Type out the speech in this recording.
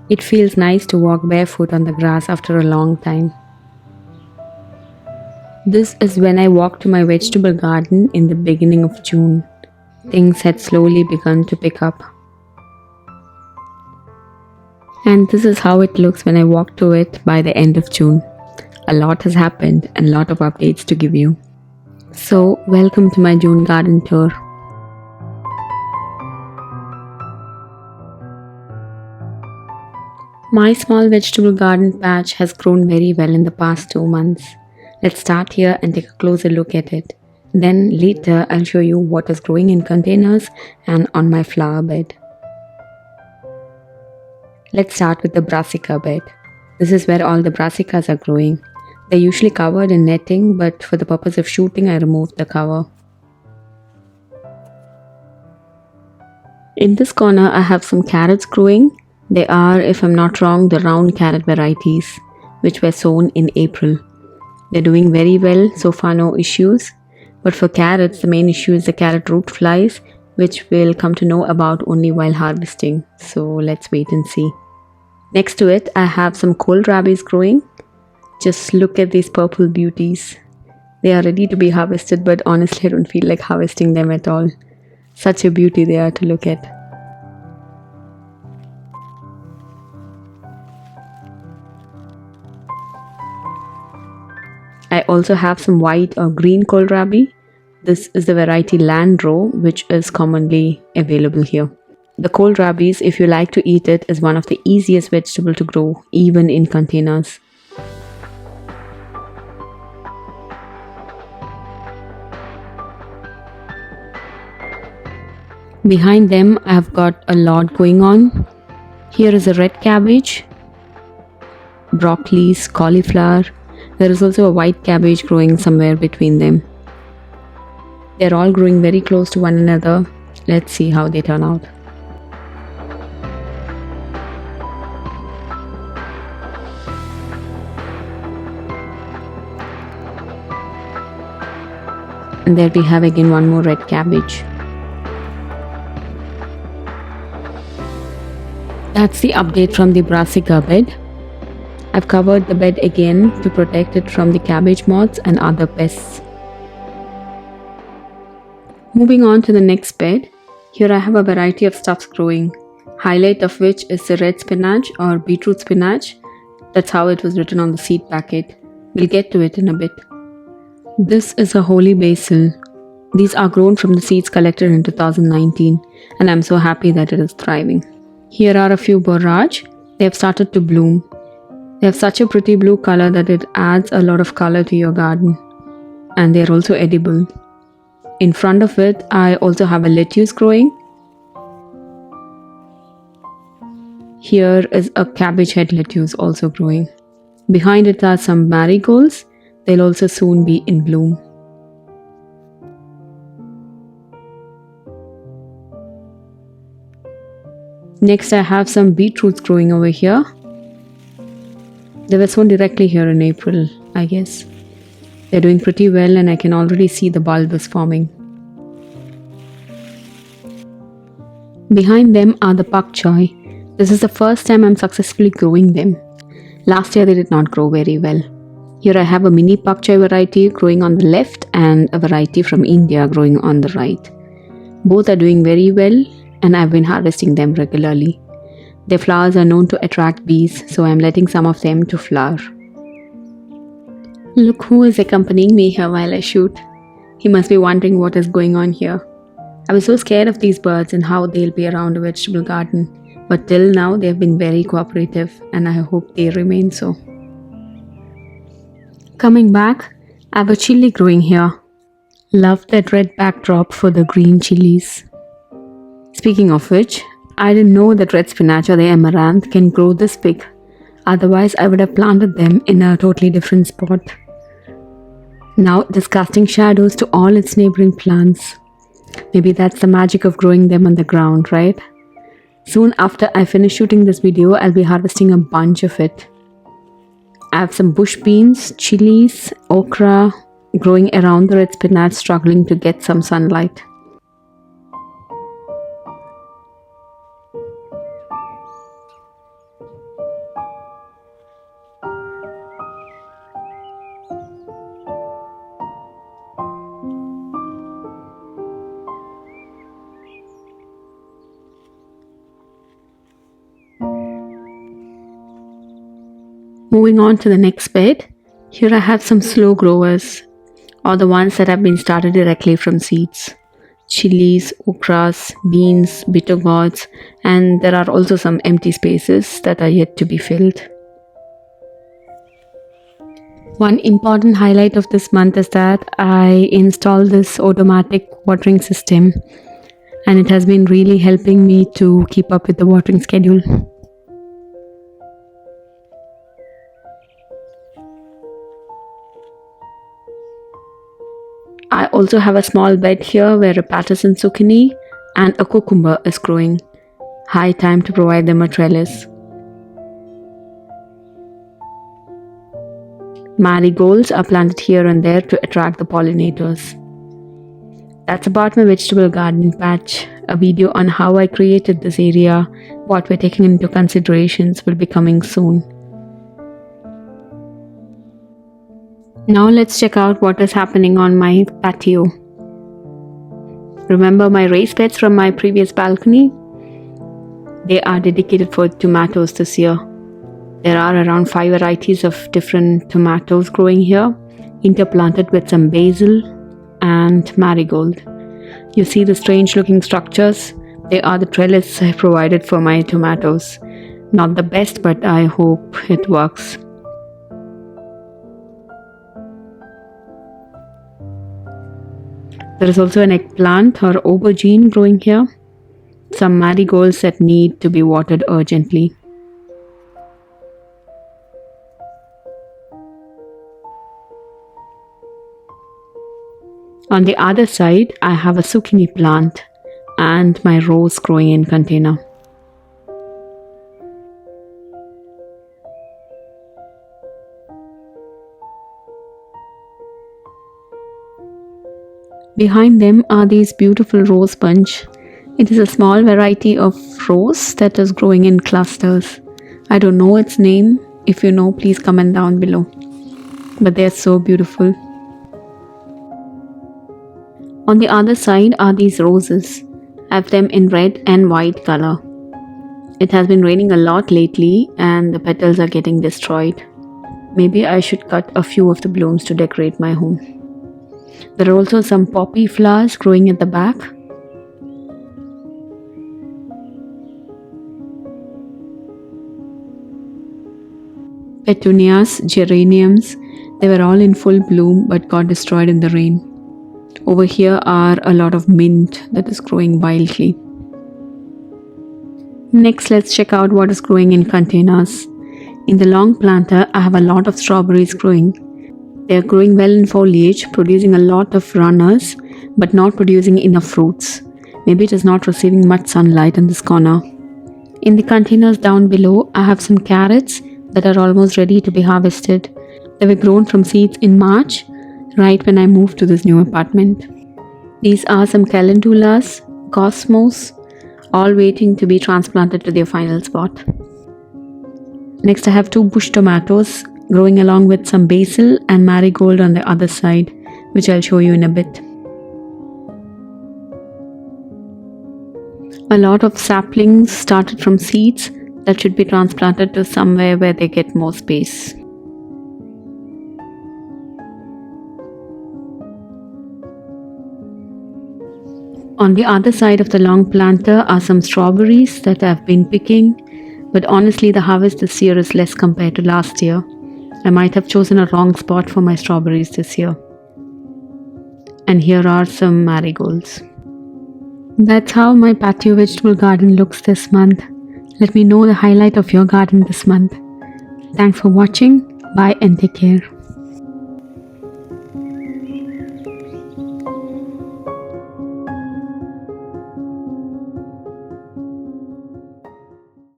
It feels nice to walk barefoot on the grass after a long time. This is when I walked to my vegetable garden in the beginning of June. Things had slowly begun to pick up. And this is how it looks when I walk to it by the end of June. A lot has happened and a lot of updates to give you. So, welcome to my June garden tour. My small vegetable garden patch has grown very well in the past 2 months. Let's start here and take a closer look at it. Then later I'll show you what is growing in containers and on my flower bed. Let's start with the Brassica bed. This is where all the Brassicas are growing. They're usually covered in netting, but for the purpose of shooting I removed the cover. In this corner I have some carrots growing. They are, if I'm not wrong, the round carrot varieties, which were sown in April. They're doing very well, so far no issues. But for carrots, the main issue is the carrot root flies, which we'll come to know about only while harvesting. So let's wait and see. Next to it, I have some kohlrabis growing. Just look at these purple beauties. They are ready to be harvested, but honestly I don't feel like harvesting them at all. Such a beauty they are to look at. I also have some white or green kohlrabi. This is the variety Landro, which is commonly available here. The kohlrabis, if you like to eat it, is one of the easiest vegetable to grow, even in containers. Behind them, I have got a lot going on. Here is a red cabbage, broccolis, cauliflower. There is also a white cabbage growing somewhere between them. They're all growing very close to one another. Let's see how they turn out. And there we have again one more red cabbage. That's the update from the Brassica bed. I've covered the bed again to protect it from the cabbage moths and other pests. Moving on to the next bed, here I have a variety of stuffs growing, highlight of which is the red spinach or beetroot spinach. That's how it was written on the seed packet. We'll get to it in a bit. This is a holy basil. These are grown from the seeds collected in 2019 and I'm so happy that it is thriving. Here are a few borage. They have started to bloom. They have such a pretty blue color that it adds a lot of color to your garden. And they are also edible. In front of it, I also have a lettuce growing. Here is a cabbage head lettuce also growing. Behind it are some marigolds. They'll also soon be in bloom. Next, I have some beetroots growing over here. They were sown directly here in April, I guess. They're doing pretty well and I can already see the bulb is forming. Behind them are the pak choi. This is the first time I'm successfully growing them. Last year they did not grow very well. Here I have a mini pak choi variety growing on the left and a variety from India growing on the right. Both are doing very well and I've been harvesting them regularly. Their flowers are known to attract bees, so I'm letting some of them to flower. Look who is accompanying me here while I shoot. He must be wondering what is going on here. I was so scared of these birds and how they'll be around a vegetable garden, but till now they've been very cooperative and I hope they remain so. Coming back, I have a chili growing here. Love that red backdrop for the green chilies. Speaking of which, I didn't know that red spinach or the amaranth can grow this big. Otherwise, I would have planted them in a totally different spot. Now it is casting shadows to all its neighboring plants. Maybe that's the magic of growing them on the ground, right? Soon after I finish shooting this video, I'll be harvesting a bunch of it. I have some bush beans, chilies, okra growing around the red spinach, struggling to get some sunlight. Moving on to the next bed, here I have some slow growers, or the ones that have been started directly from seeds. Chilies, okras, beans, bitter gourds, and there are also some empty spaces that are yet to be filled. One important highlight of this month is that I installed this automatic watering system, and it has been really helping me to keep up with the watering schedule. I also have a small bed here where a Patterson zucchini and a cucumber is growing. High time to provide them a trellis. Marigolds are planted here and there to attract the pollinators. That's about my vegetable garden patch. A video on how I created this area, what we're taking into considerations, will be coming soon. Now let's check out what is happening on my patio. Remember my raised beds from my previous balcony? They are dedicated for tomatoes this year. There are around 5 varieties of different tomatoes growing here, interplanted with some basil and marigold. You see the strange looking structures? They are the trellis I provided for my tomatoes. Not the best, but I hope it works. There is also an eggplant or aubergine growing here. Some marigolds that need to be watered urgently. On the other side, I have a zucchini plant and my rose growing in container. Behind them are these beautiful rose bunch. It is a small variety of rose that is growing in clusters. I don't know its name. If you know, please comment down below. But they are so beautiful. On the other side are these roses. I have them in red and white color. It has been raining a lot lately and the petals are getting destroyed. Maybe I should cut a few of the blooms to decorate my home. There are also some poppy flowers growing at the back. Petunias, geraniums, they were all in full bloom but got destroyed in the rain. Over here are a lot of mint that is growing wildly. Next, let's check out what is growing in containers. In the long planter, I have a lot of strawberries growing. They are growing well in foliage, producing a lot of runners, but not producing enough fruits. Maybe it is not receiving much sunlight in this corner. In the containers down below, I have some carrots that are almost ready to be harvested. They were grown from seeds in March, right when I moved to this new apartment. These are some calendulas, cosmos, all waiting to be transplanted to their final spot. Next, I have 2 bush tomatoes growing along with some basil and marigold on the other side, which I'll show you in a bit. A lot of saplings started from seeds that should be transplanted to somewhere where they get more space. On the other side of the long planter are some strawberries that I've been picking, but honestly the harvest this year is less compared to last year. I might have chosen a wrong spot for my strawberries this year. And here are some marigolds. That's how my patio vegetable garden looks this month. Let me know the highlight of your garden this month. Thanks for watching. Bye and take care.